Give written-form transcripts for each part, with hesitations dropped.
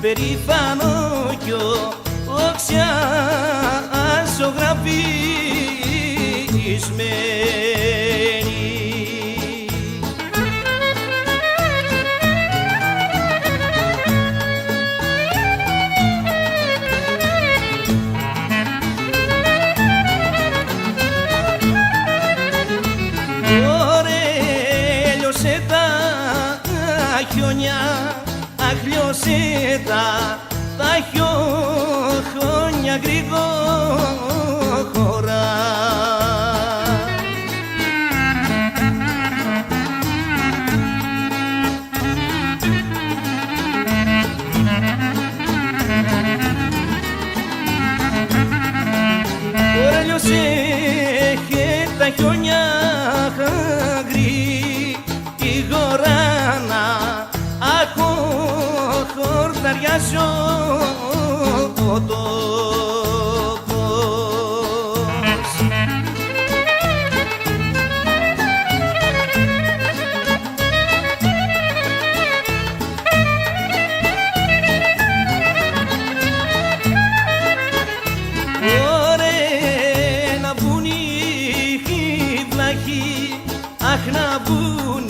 περήφανο κι οξιά ζωγραφισμένη. Λιώσε τα χιόνια, αχ λιώσε τα χιόνια γρήγορα. Ωραία λιώσε τα χιόνια γρήγορα, αχ χορταριάζει ο τόπος. Ωραία να βγουν οι βλάχοι, αχ να βγουν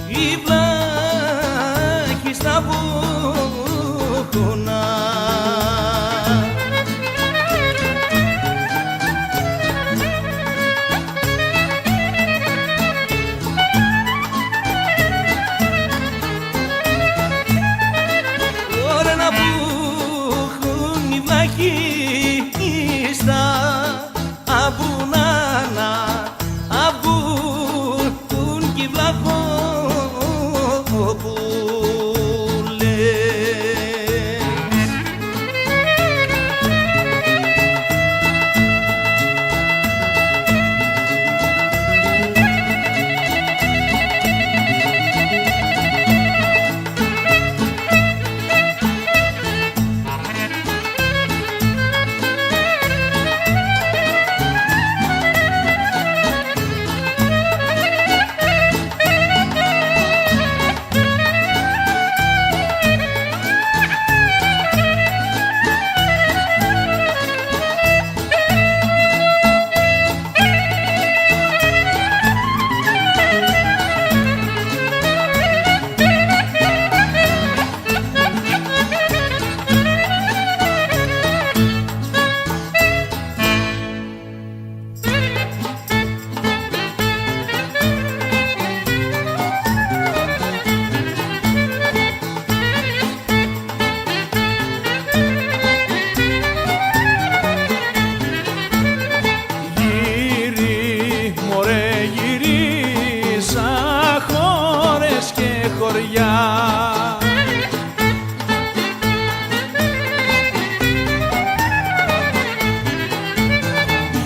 οι βλάχοι στα βουνά. Ωραία να βγουν οι βλάχοι στα βουνά, να βγουν κι οι βλαχόπουλες.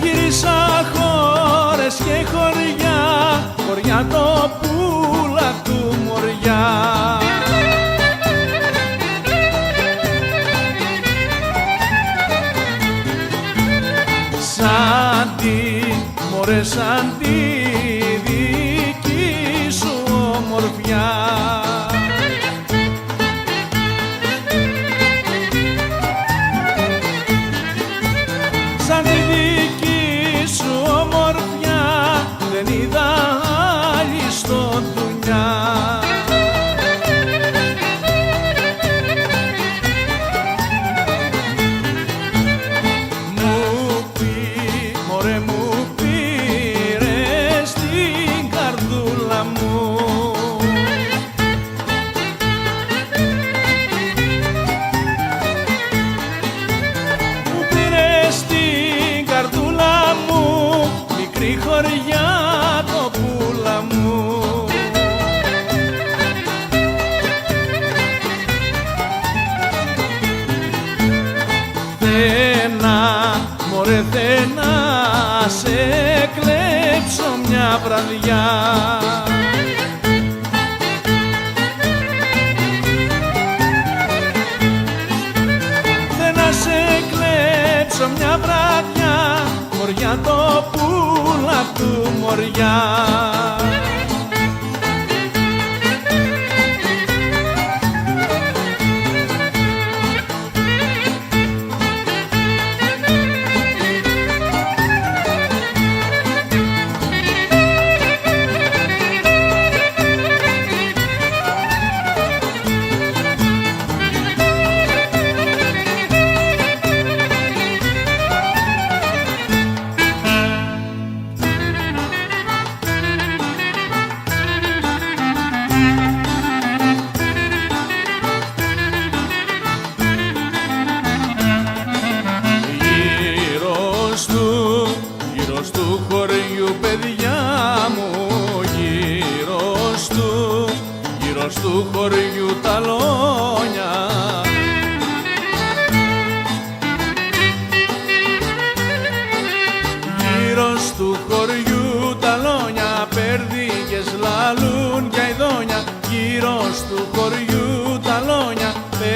Γύρισα χώρες και χωριά, χωριά το πουλα του μωριά. Σαν τη, μωρέ, σαν τη δική σου ομορφιά. Σαν τη δική σου ομορφιά δεν είδα άλλη στο δουλειά. Χωριά το πουλα μου. Θένα, μωρέ, θένα, σε κλέψω μια βραδιά. Θένα, σε κλέψω μια βραδιά, χωριά το πουλα του μωριά.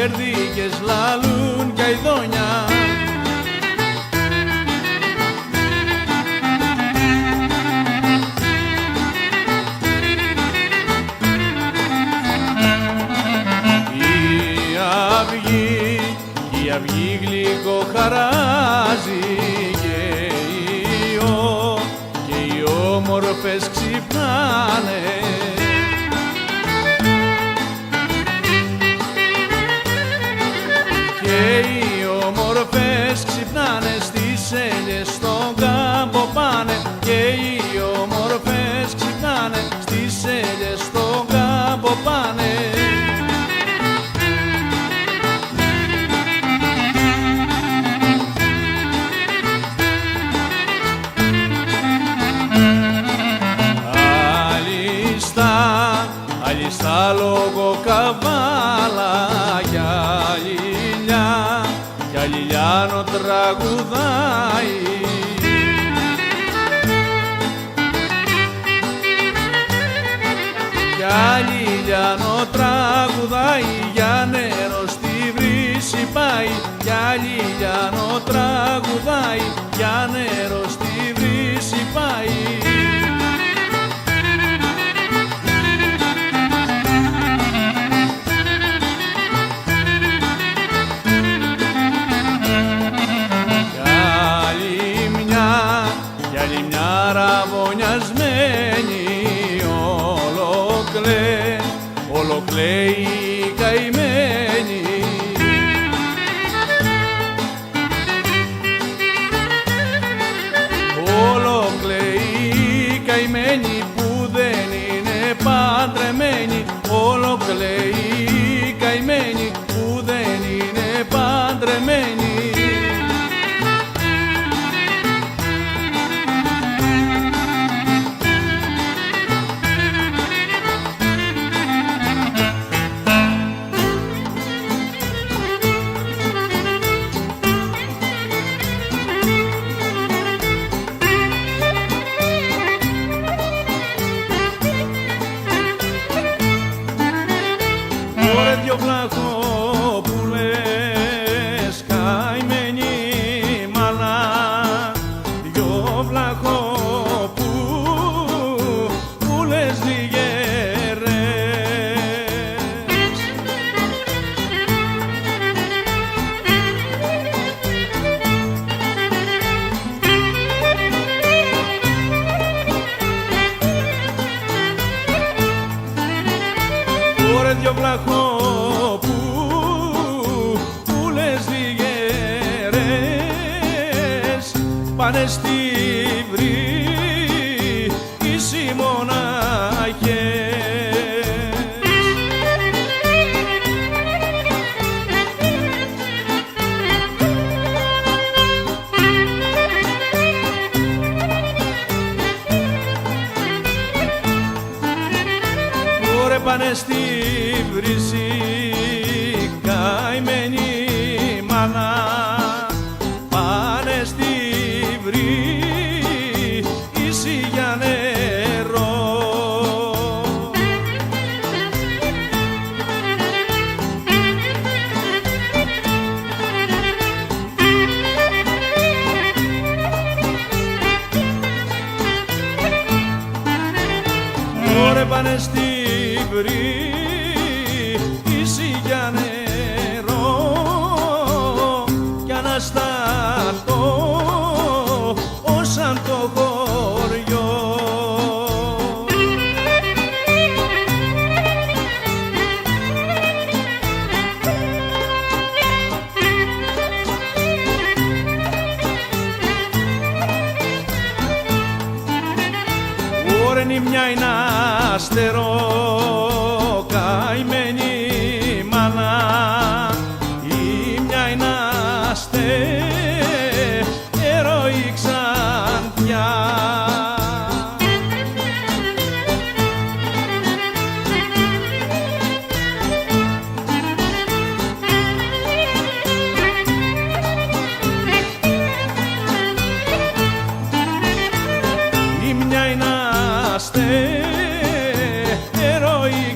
πέρδικες λαλούν κι αηδόνια. Η αυγή γλυκό χαράζει και οι όμορφες ξυπνάνε. Και οι όμορφες ξυπνάνε, στις έλιες στον κάμπο πάνε. Και οι όμορφες ξυπνάνε, στις έλιες στον κάμπο πάνε. Στα λογοκαβάλα κι αλιλιάνο τραγουδάει. Κι αλιλιάνο τραγουδάει, για νερό στη βρύση πάει. Κι αλιλιάνο τραγουδάει, για νερό στη βρύση πάει. Ραβωνιασμένη όλο κλαίει καημένη. Όλο κλαίει καημένη που δεν είναι παντρεμένη. Όλο κλαίει καημένη που δεν είναι παντρεμένη. Ωρε δυο βλαχόπουλες καημένη μάνα, δυο βλαχόπουλες λιγέρες. Ωρε δυο βλαχόπουλες λιγέρες πάνε στη βρύση μοναχές. Ωρε πάνε στη βρύση καημένη μάνα, πάνε στη βρύση για νερό. Ωρε πάνε στη βρύση για νερό κι αναστατώ όσαν το χωριό. Ωρε νημιά είναι αστερό καημένη μάνα, η μια είναι αστερό η ξανθιά. Η μια είναι αστερό η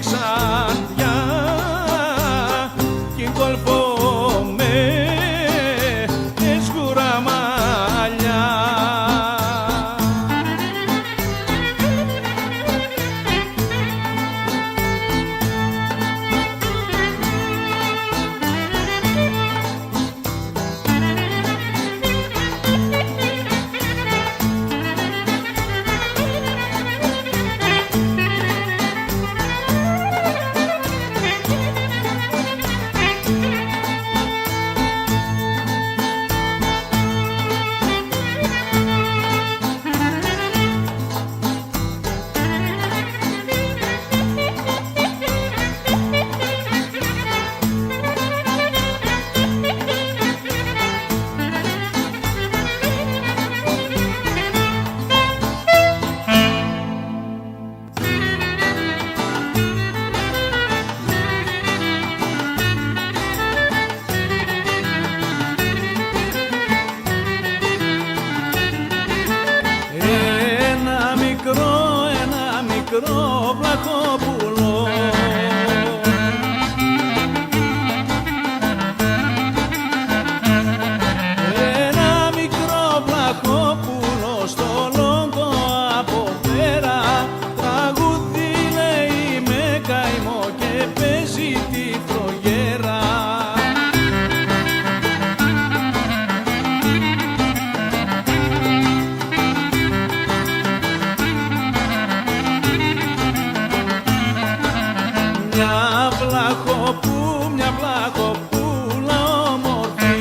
βλαχοπούλα όμορφη.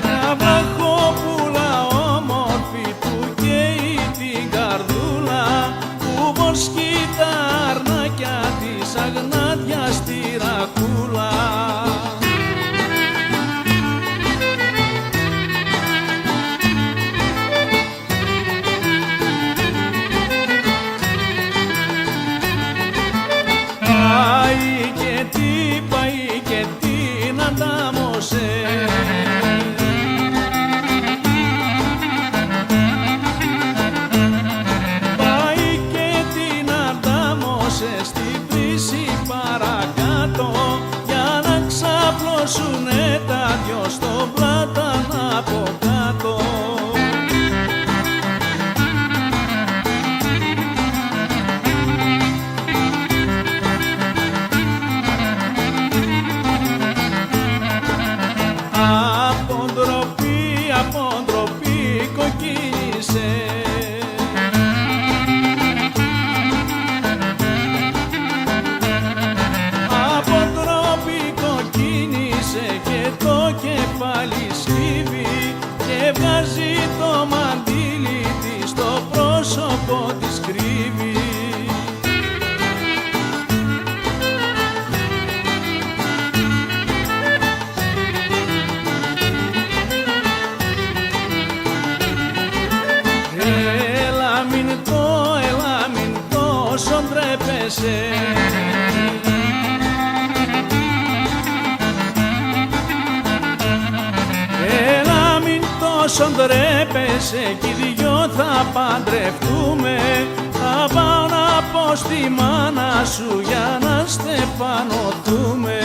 Μια βλαχοπούλα όμορφη που καίει την καρδούλα, που βοσκεί τα αρνάκια της αγνάδια στη ρακούλα. Πάει και την αντάμωσε, πάει και την αντάμωσε στην βρύση παρακάτω, για να ξαπλώσουνε τα δυο στο πλάταν από κάτω. Από ντροπή κοκκίνησε, από ντροπή κοκκίνησε και το κεφάλι σκύβει και βγάζει το μαντίλι της, το πρόσωπο της κρύβει. Έλα μην τόσο ντρέπεσαι, έλα μην τόσο ντρέπεσαι, κι οι δυο θα παντρευτούμε. Θα πάω να πω στη μάνα σου για να στεφανωθούμε.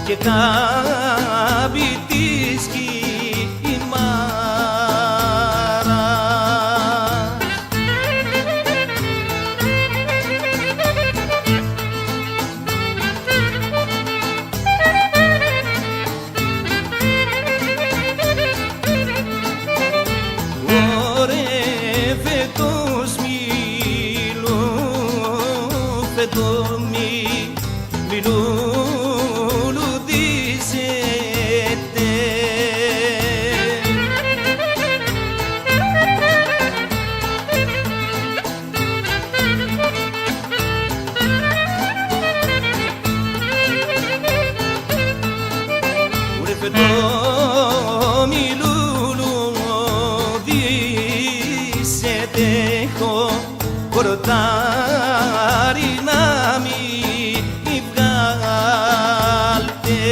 Και κάμπη της κοιμάρας. Ωραία φέτος μιλούν το μιλούλου δίσετε έχω κορτάρι να μη βγάλτε.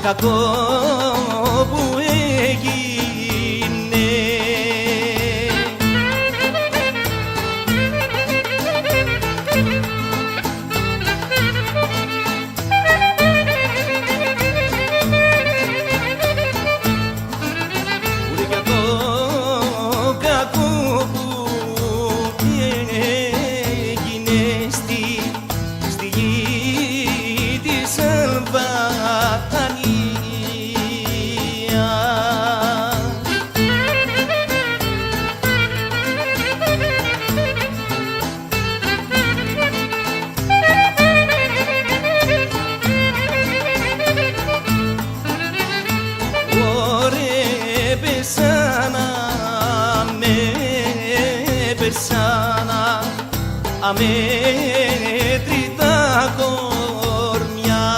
Κακό που έγινε πέσανα αμέτρητα κορμιά.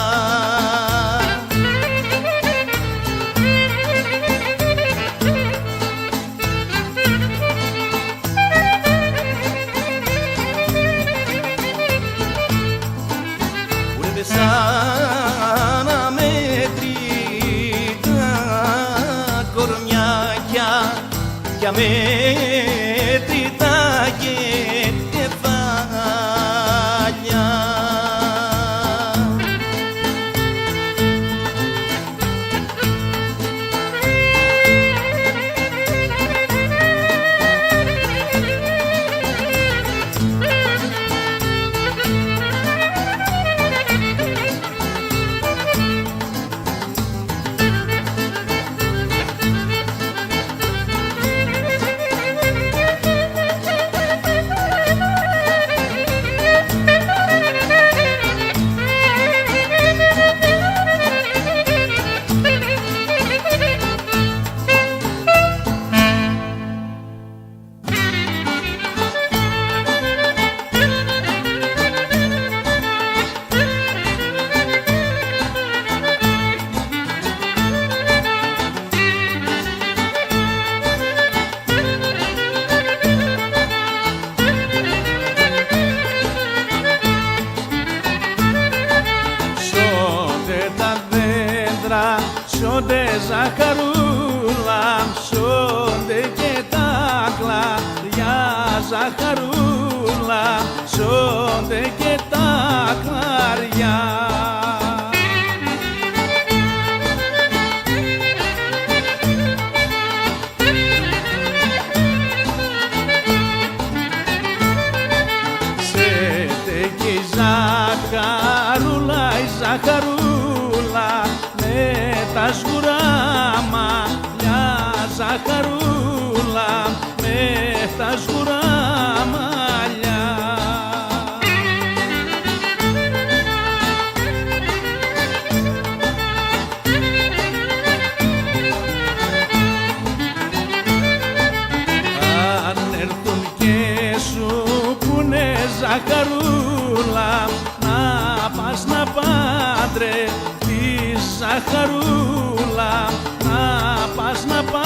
Πέσαν αμέτρητα κορμιά κι αμέτρητα κεφάλια. Σώνται ζαχαρούλα, σώνται και τα κλαριά ζαχαρούλα, σώνται και τα κλαριά. Σέτε και η ζαχαρούλα, η ζαχαρούλα, τα σγουρά μαλλιά ζαχαρούλα, με τα σγουρά μαλλιά. Αν έρθουν και σου πούνε ζαχαρούλα, να πας να παντρευτείς ζαχαρούλα, να πας να παντρευτείς.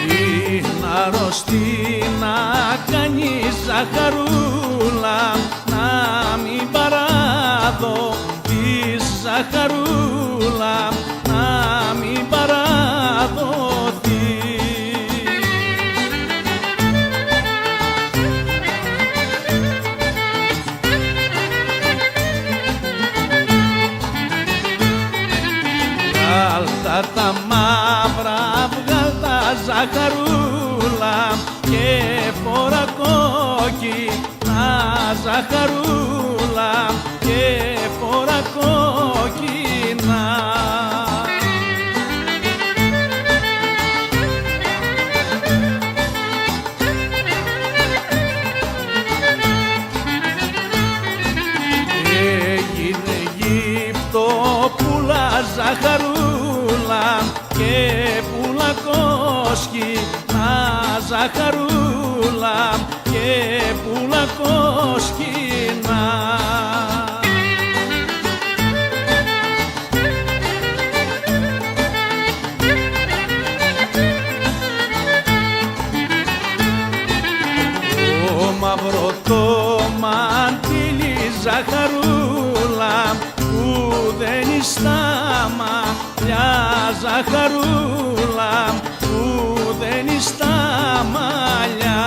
Είναι αρρωστή να κάνει ζαχαρούλα, να μην παραδοθείς ζαχαρούλα, να μην παραδοθείς. Βγάλτα τα μαύρα, βγάλτα ζαχαρούλα και φορά κόκκινα ζαχαρούλα και φορά κόκκινα. Έγινε Αιγύπτο πουλα ζαχαρούλα και πουλα κόσκινα ζαχαρούλα και πουλα κόσκινα. Το μαύρο το μαντίλι ζαχαρούλα που δεν στα μαλλιά ζαχαρούλα, που δεν στα μαλλιά.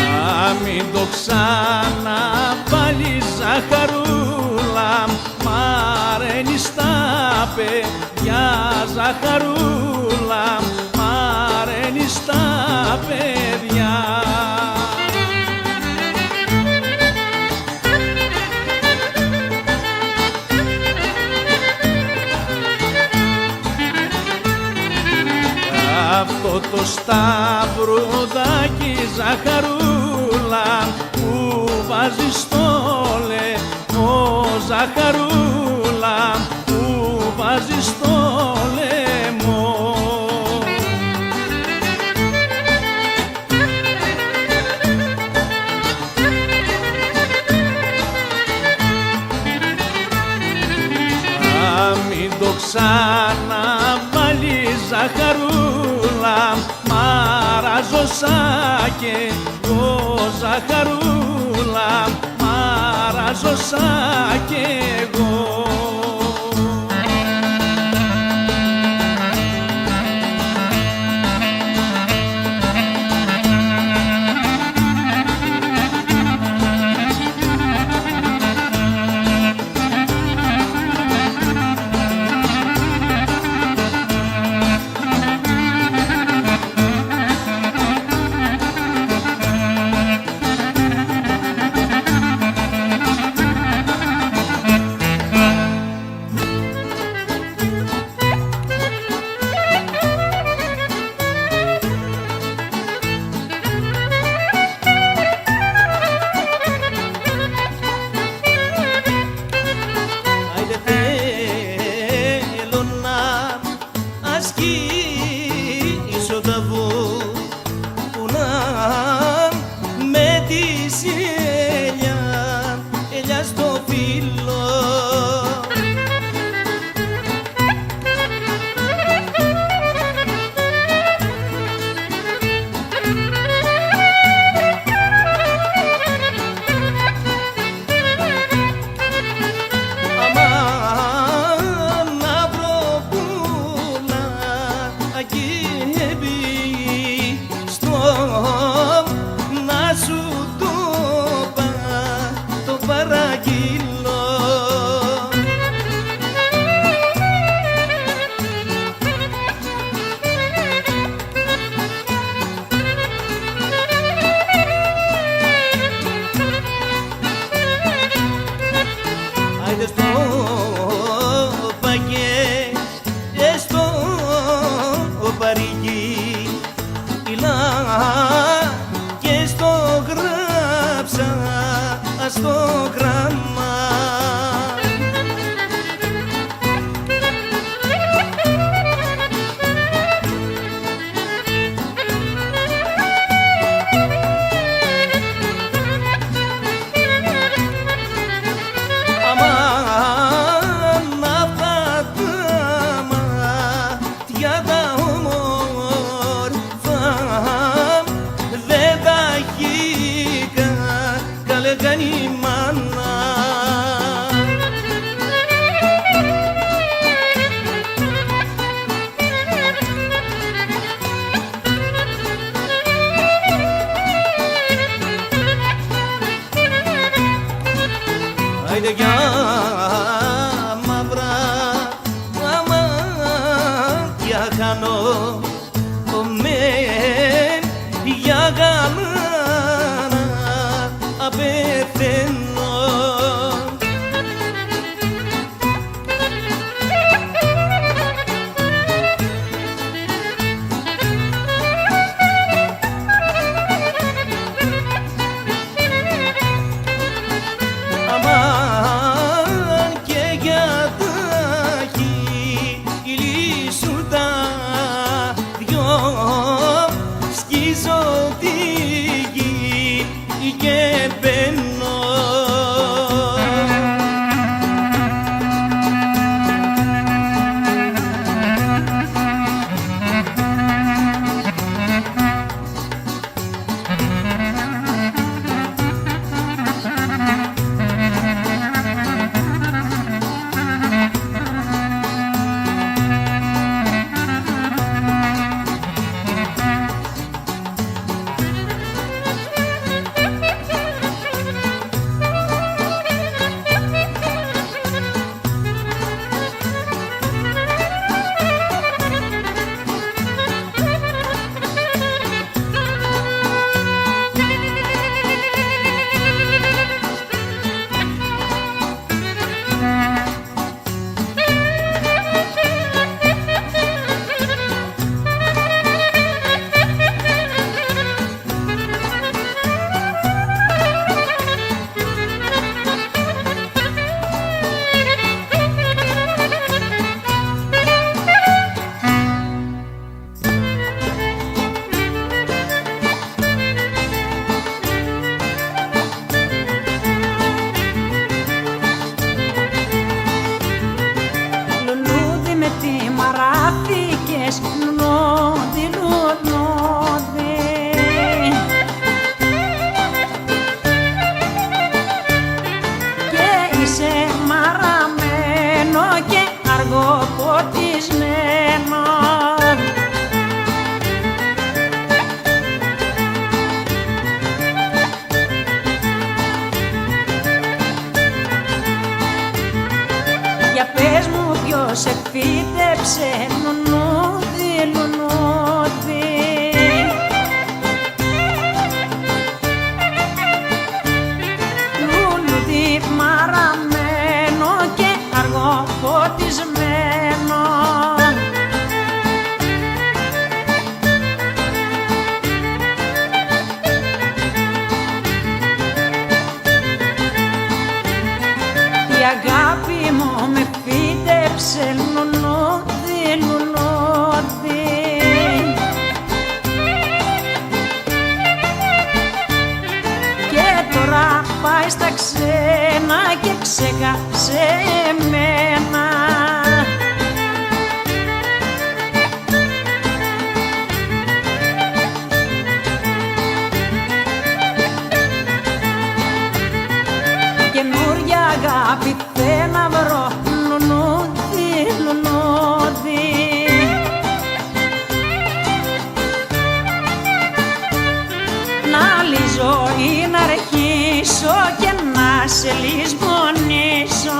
Να μην το ξαναβάλεις ζαχαρούλα, μαραίνεις τα παιδιά ζαχαρούλα, μαραίνεις τα παιδιά. σταυρουδάκι ζαχαρούλα που βάζεις στο λαιμό, ζαχαρούλα που βάζεις στο λαιμό. Μην το ξαναβάλεις ζαχαρούλα, μαραζώσα κι εγώ ζαχαρούλα, μαραζώσα κι εγώ. Ασκήσω τα βουνά με τη ελιά στο φύλλο. Να σου το παραγγείλω. Άιντε στο παγέ, στο παρηγί, και στο γράψα στο γράμμα. Αμάν αυτά τα μάτια τα όμορφα δεν τα έχει κάνει η μάνα. Άιντε για μαύρα μάτια χάνω μεν για γαλάνα απεθαίνω. Αμάν δω ποτισμένο. Για πες μου ποιος εκφύτεψε λουνούδι, λουνούδι. Λουλούδι μαραμένο και αργό ποτισμένο. Η αγάπη μου με φύτεψε λουλούδι, λουλούδι. Και τώρα πάει στα ξένα και ξέχασε εμένα. Καινούρια αγάπη θέλω να βρω, λουλούδι, λουλούδι. Να άλλη ζωή να αρχίσω και να σε λησμονήσω.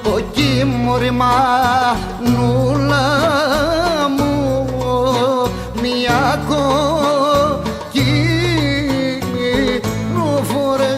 Κόκκι μωριμά νουλά μου, μια κόκκι νουφορεμένη.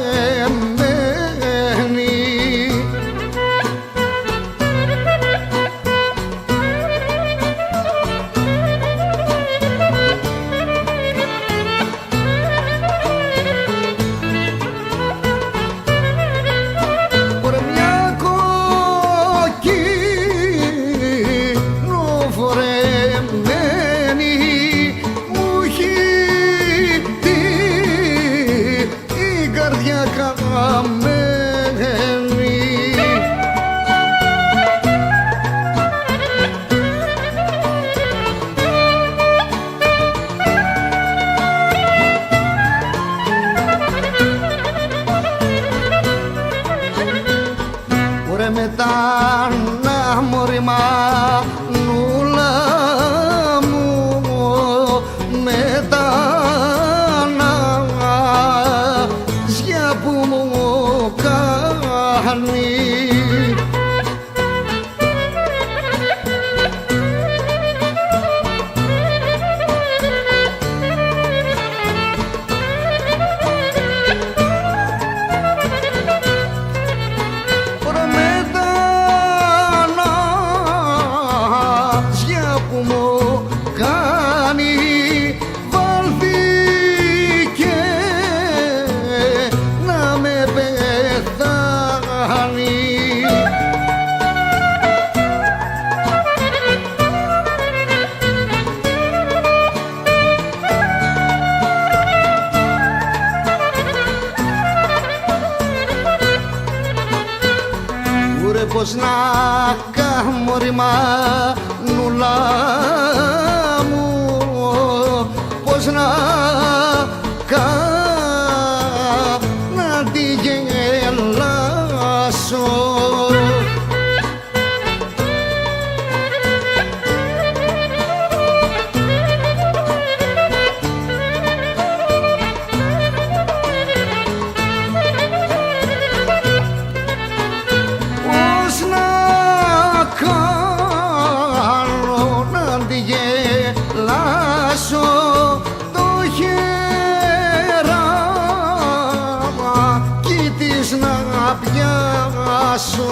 Μετά να μωριμά νουλά μου, μετά να ζιά που μου κάνει. Πώς να καμωριμά νουλά μου, πώς να τη γελάσω. Το χέρα της να πιάσω.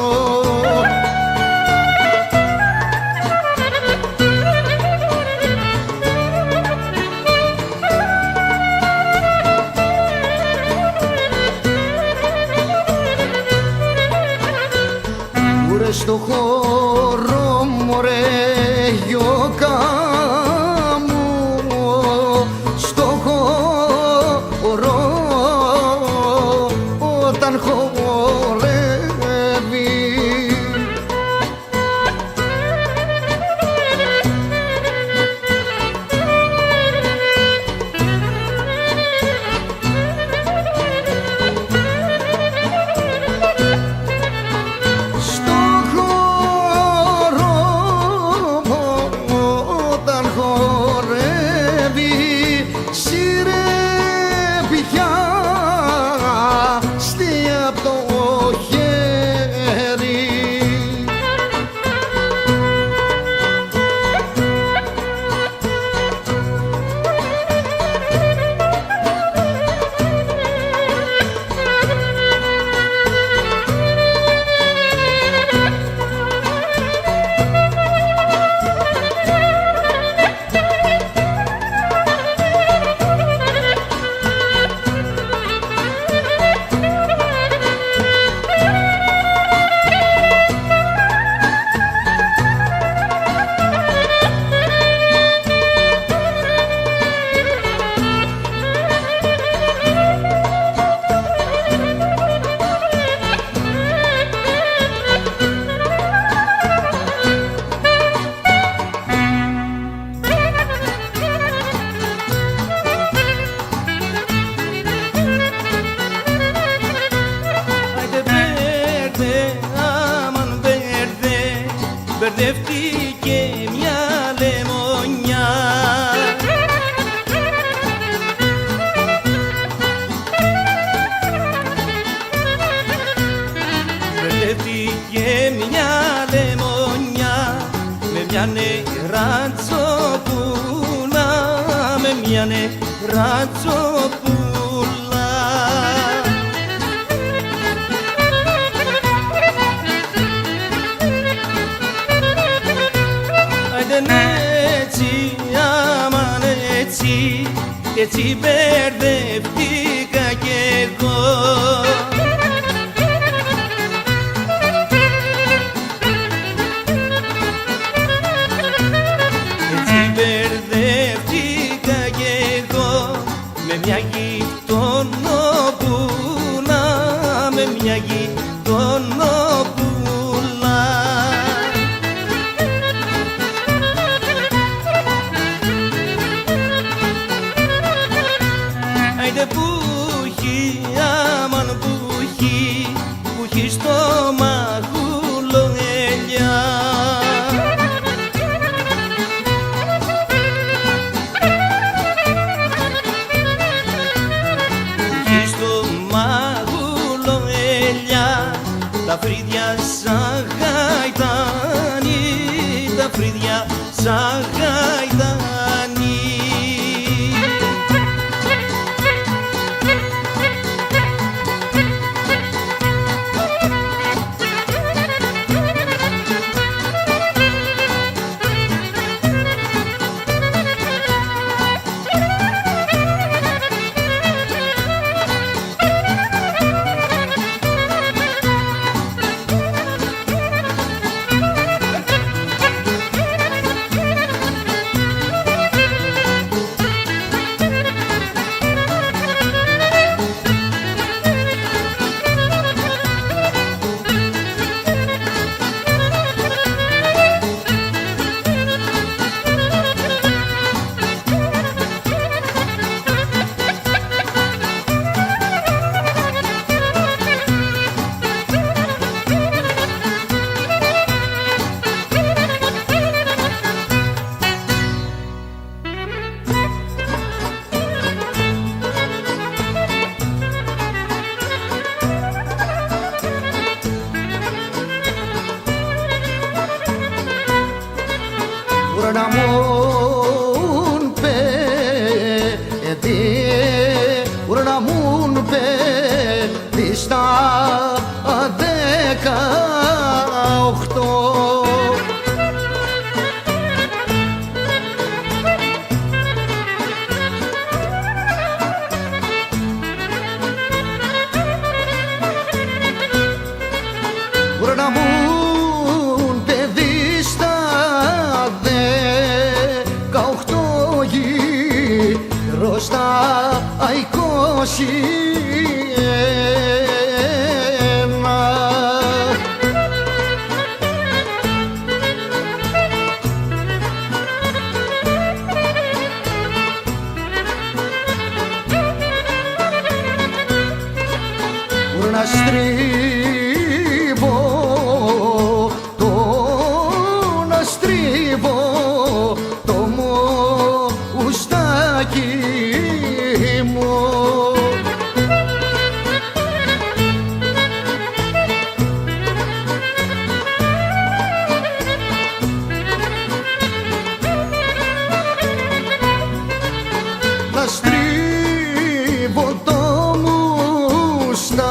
Ουρε στο χώρο μωρέ γιώκα μου, στο χώρο όταν χορεύει. Μπερδεύτηκε μια λεμονιά. Μπερδεύτηκε μια λεμονιά με μια νεράτσοπούλα, με μια νεράτσοπούλα. Έτσι, αμάν έτσι, έτσι μπερδεύτηκα κι εγώ. Έτσι μπερδεύτηκα κι εγώ με μια γειτονοπούλα, με μια γειτονοπούλα. Πουχή, αμάν πουχή στο μαγούλο ελιά. Πουχή στο μαγούλο ελιά, τα φρύδια σαν γαϊτάνι, τα φρύδια σαν γαϊτάνι. ουραναμούν παιδί, ουραναμούν παιδί στα να μπουν παιδί στα 18 γύρω στα 21. Να στρίβω, να στρίβω το μουστάκι μου. Να στρίβω το μουστάκι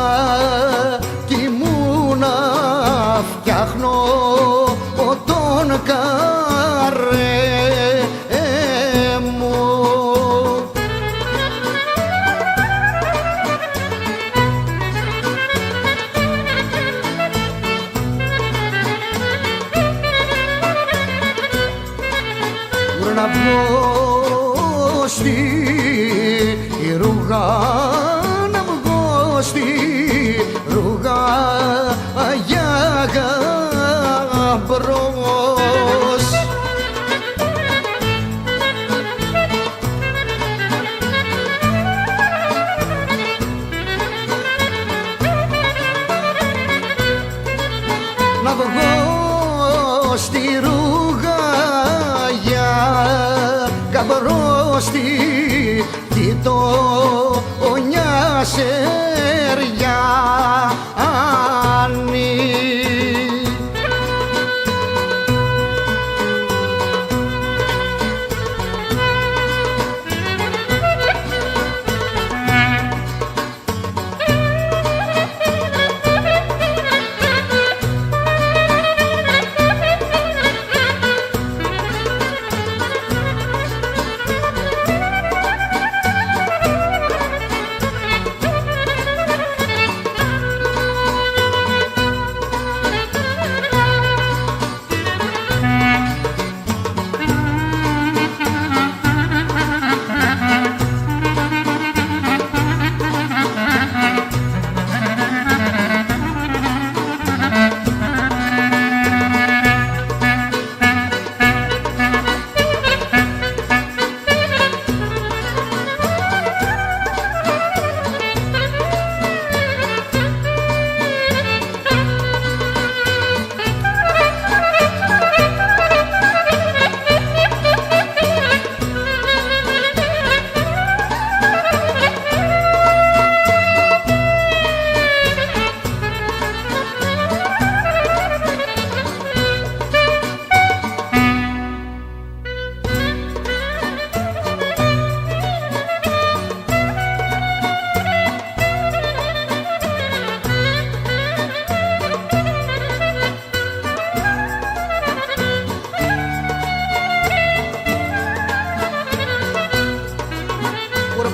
μου, να φτιάχνω τον καρέ μου. Να βγω στη ρούγα, να βγω στη ρούγα για γαμπρός. Να βγω στη ρούγα για γαμπρός, στη γειτονιά Σεριάννη.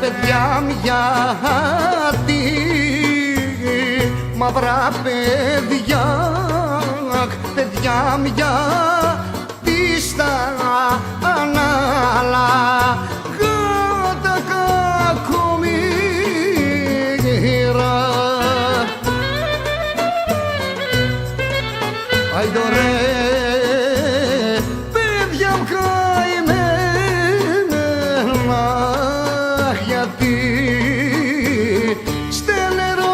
Παιδιά γιατί μαύρα παιδιά, παιδιά γιατί στα ανάλα τα κακομοίρα. Άιντο ρε παιδιά μου καημένα, γιατί στενερωμένα.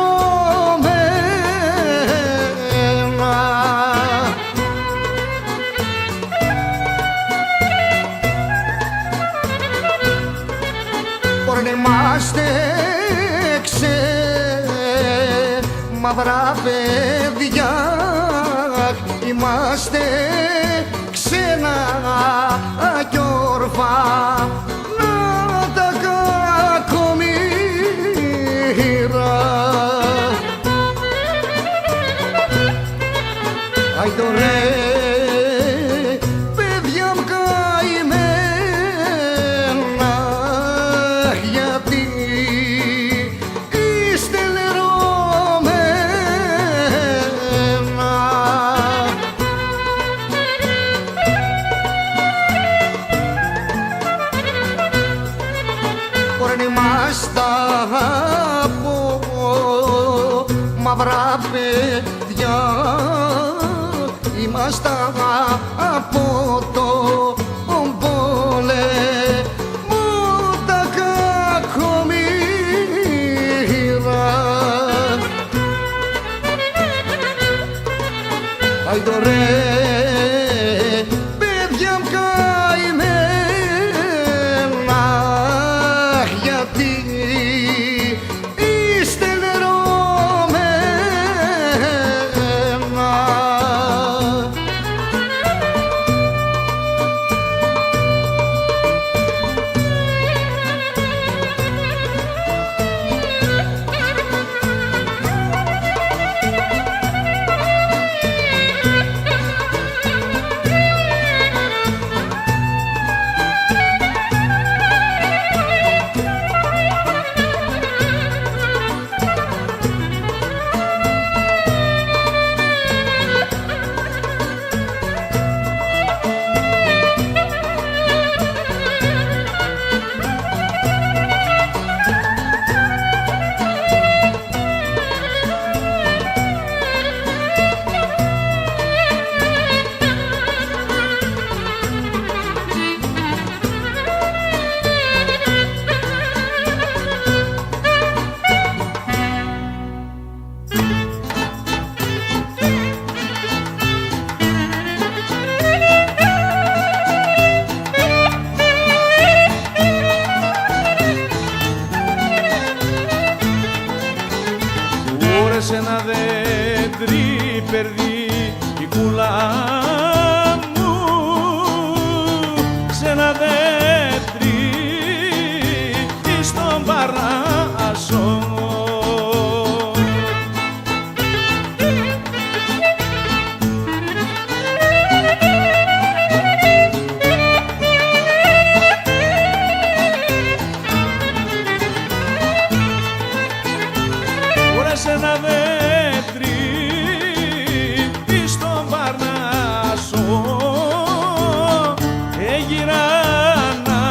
Είμαστε μαύρα παιδιά, είμαστε ξένα κι όρφα, να τα κακομοίρα. άιντο ρε παιδιά μου καημένα, γιατί είστε λερωμένα. Ωρεν είμαστε από μαύρα παιδιά, είμαστε από το πόλεμο τα κακομοίρα. Άιντο ρε παιδιά μου καημένα, γιατί είστε λερωμένα. Σε ένα δέντρι περδί η κούλα μου, σε ένα δέντρι στον Παρνάσο. Σε ένα δέντρι στον Παρνάσο έγιρα να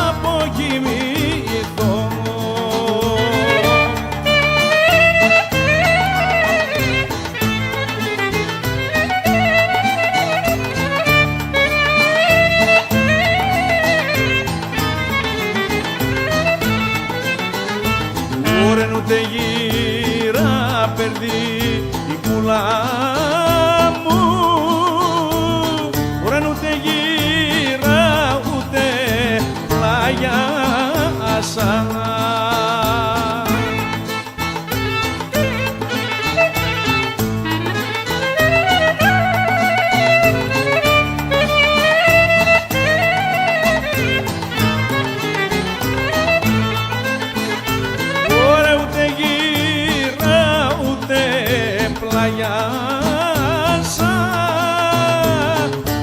αποκοιμηθώ. Ωρεν ούτε γύρα περδί η κούλα μου, ωρεν ούτε γύρα ούτε πλάγια σαν.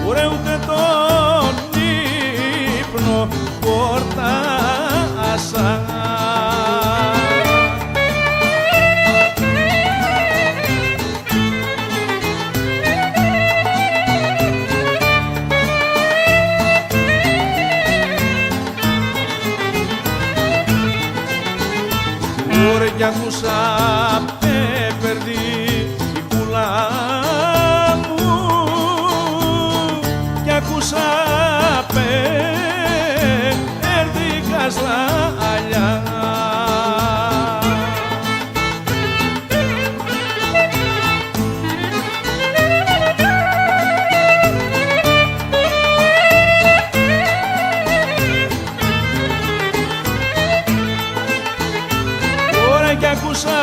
Ωρε ούτε τον ύπνο πόρτασα. Ωρε κι ακούσα πέπερδι η κούλα μου, κι ακούσα πέπερδι κασλάλια. Κι άκουσα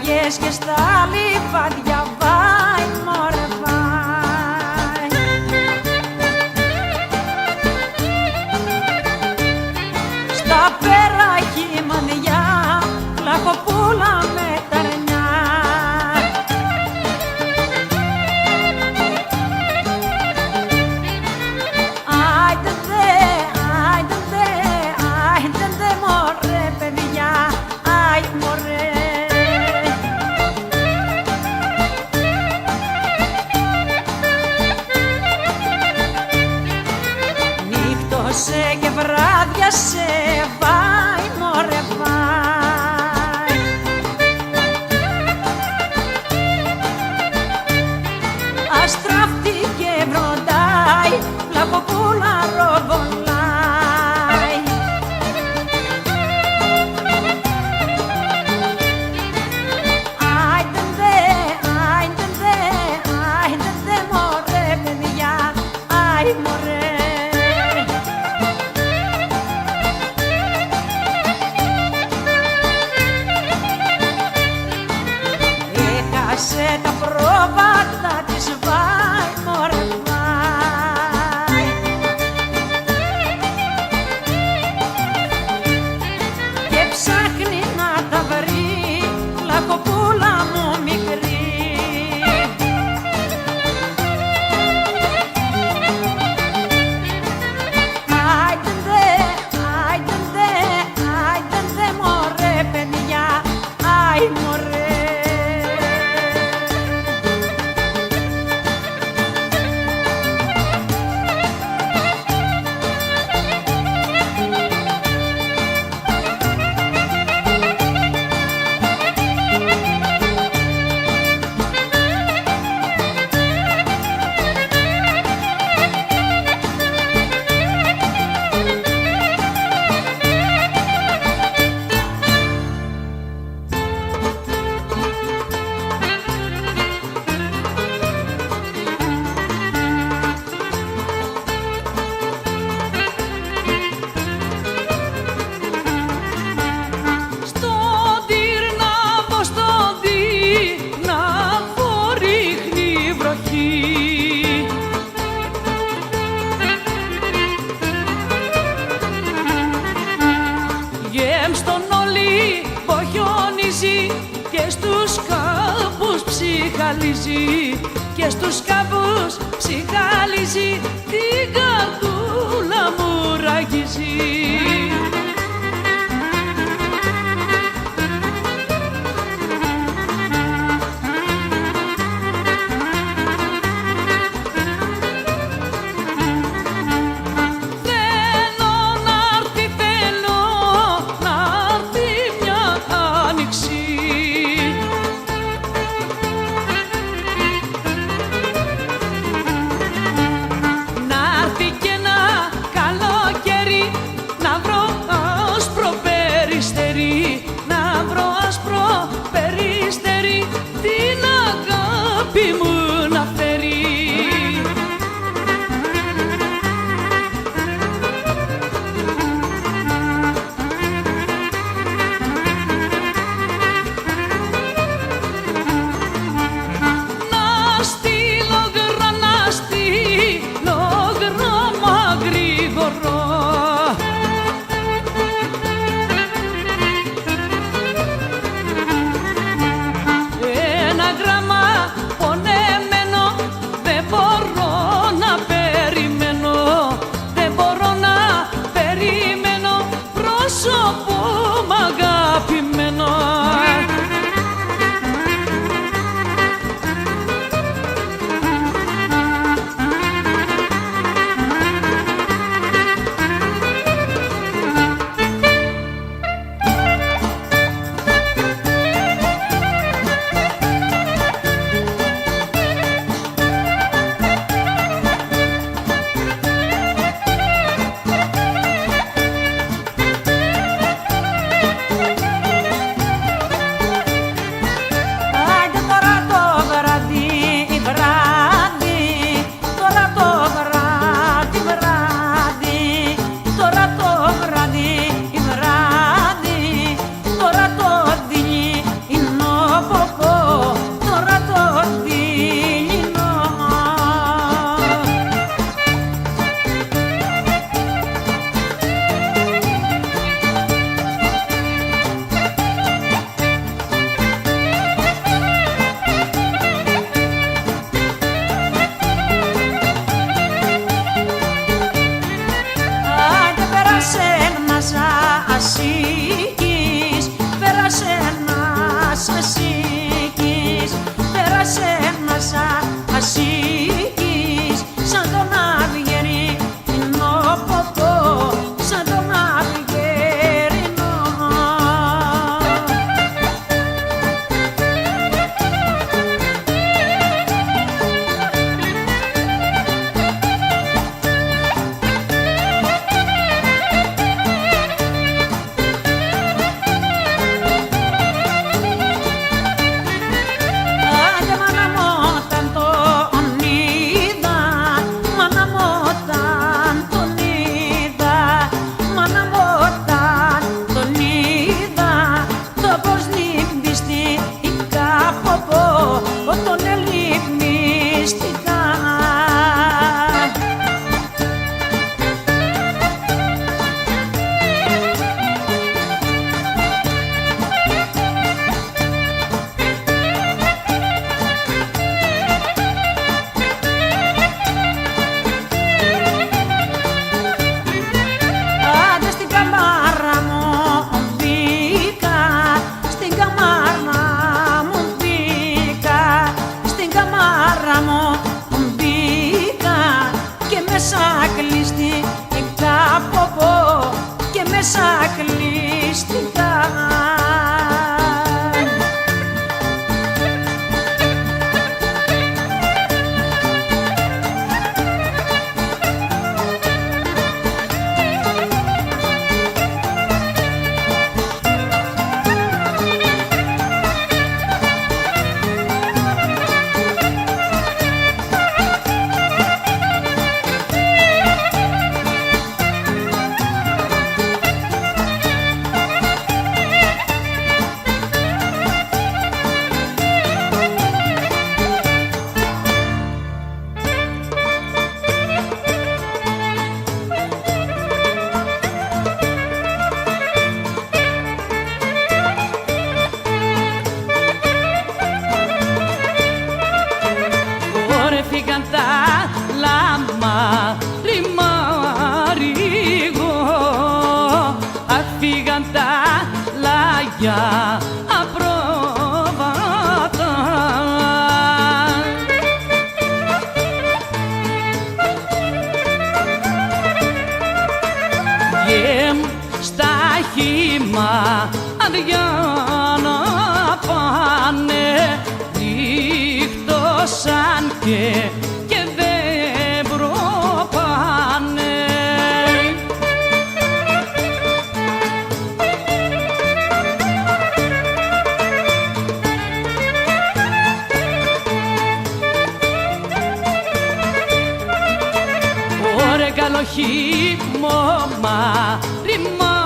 βροχές και στα λιβάδια βάει, μωρέ βάει. Στα πέραχη μανδιά, λαχοπούλα με τα αρνιά. Άιντε δε, άιντε δε, άιντε δε μωρέ παιδιά, άι μωρέ. Νύχτωσε και βράδιασε, βάει μωρέ βάει. Αστράφτηκε βροντάει, λαχοπούλα ροβολάει. Άιντε δε, άιντε δε, άιντε δε μωρέ παιδιά, άι μωρέ. Έχασε τα πρόβατα της, βάει μωρέ βάει. Και ψάχνει να τα βρει, λαχοπούλα μου μικρή. Άιντε δε, άιντε δε, άιντε δε μωρέ παιδιά, άι μωρέ. Γεμ στον Ολύμπο χιονίζει και στους κάμπους ψυχαλίζει, και στους κάμπους ψυχαλίζει, την καρδούλα μου ραγίζει. σημάδια να πάνε, νύχτωσαν και δεν προπάνε. Ωραία καλό χειμώμα, ρημά